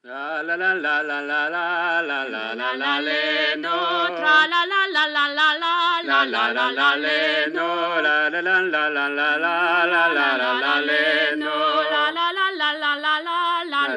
La la la la la la la la la la la le no. Tra la la la la la la La la la la le no. La la la la la la la la la la la le no. La la la la la la la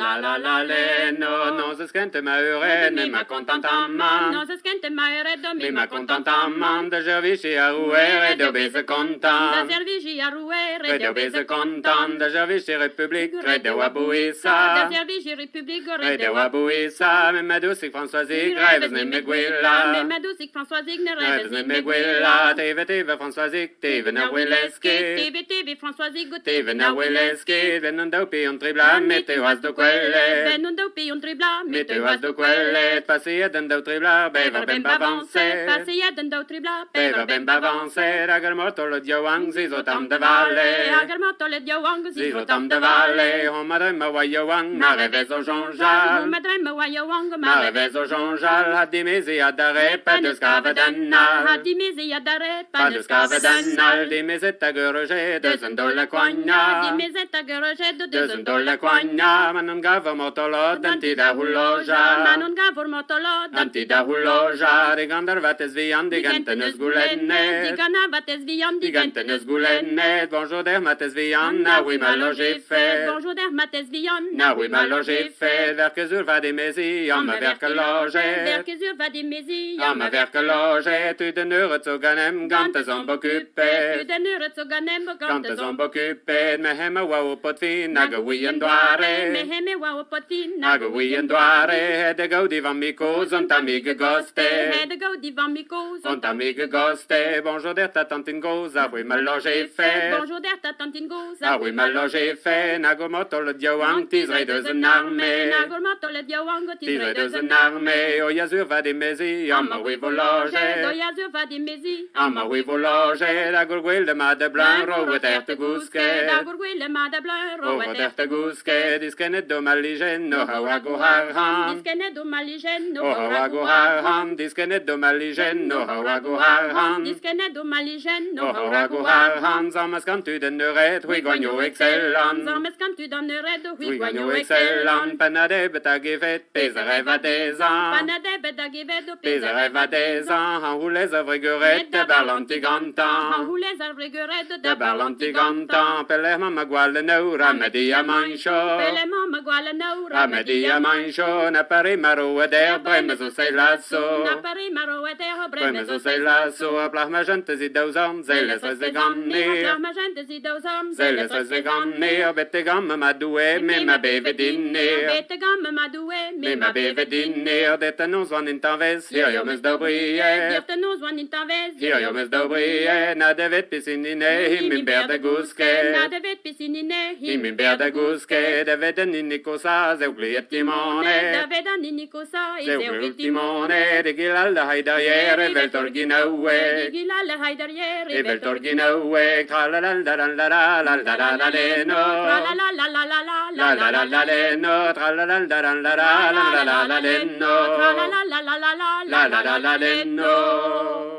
La la la le no. Non se skente ma uren me ma contentamment. Non se skente ma uren me ma contentamment. De servici a rouer de obese content. Da servici a rouer de obese content. De servici république de wabouissa. Da servici république de wabouissa. Me madoucic Françoisic rêves ne me guilla. Me madoucic Françoisic ne rêves ne me guilla. TV Françoisic TV na Weleski. TV Françoisic TV na Weleski. Venendo pion tribla meteoas do quelle. Venendo pion tribla meteoas do quelle. Passeia dando tribla bever ben bavance. Passeia dando tribla bever ben bavance. Agar morto lo diawang zizo tam de valle. Agar morto le diawang zizo tam de valle. On madre ma wayawang ma rêves au jonjal. On madre ma wayawang ma rêves au jonjal. Hadimezi adare pas de scavadanal. Hadimezi adare pas de scavadanal. Dimezi tagoroje de zendola quagna. Dimezi tagoroje de zendola quagna. Manon gava motolo dantida huloja. Manon gava motolo dantida huloja. Digandar vates vian digantenes gulenet. Digana vates vian digantenes gulenet. Bonjour der mates vian na oui ma loge fait. Bonjour der mates vian na oui ma loge fait. Verkezur va dimezi am ma verkeloge. Verkezur va dimezi am ma verkeloge. Tu de nure zu ganem gantes om occupé. Tu de nure zu ganem gantes om occupé. Me hemme wa potvin naga oui en doare. Me hemme wa potvin naga oui en doare. De gaudi van mikos ont amige goste. De gaudi van mikos ont amige goste. Bonjour der ta tantine goza oui ma loge fait. Bonjour der ta tantine goza ah oui ma loge fait. Nago moto le diawang tisre de zen armée. Nago moto le diawang tisre de zen armée. O yazur va de mezi ama oui vologe. O yazur va de mezi ama oui vologe. La gurguil de ma de blanc rowe der te guske. La gurguil de ma de blanc rowe der te guske. Diskenet do maligen no hawago harham. Diskenet do maligen no hawago harham. Diskenet do maligen no hawago harham. Diskenet do maligen no hawago harham. Zamas kan tu den red hui guanyo excellan. Zamas kan tu den red hui guanyo excellan. Panade betagivet pesare va des ans. Panade betagivet pesare va des ans. Han roules avregueret de barlantigantan. Han roules avregueret de barlantigantan. Pelerma maguale no ramedia mancho. Pelerma maguale no ramedia mancho. Na pari maro der bremezo sei lasso. Na pari maro der bremezo sei lasso. A plach ma gente zi dauzam zeles ze gamne. A ma gente zi dauzam zeles ze gamne. Bette gamme ma due me ma beve dinne. Bette gamme ma due me ma beve dinne. Dette non zwan in tanves. Hier jo mes dobrie. Dette non zwan in tanves. Hier jo mes dobrie. Na de vet pisinine. Himin berde guske. Na de vet pisinine. Himin berde guske. De veden in nikosa. Zeugliet timone. De veden in nikosa. Zeugliet timone. De gilal de haidariere. Veltorginaue. De gilal de haidariere. Veltorginaue. Tralalaldaralalalalalaleno. Tralalalalalalalalaleno. Tralalaldaralalalalalaleno. Tralalalalalalalalaleno. Tralalalalalaleno.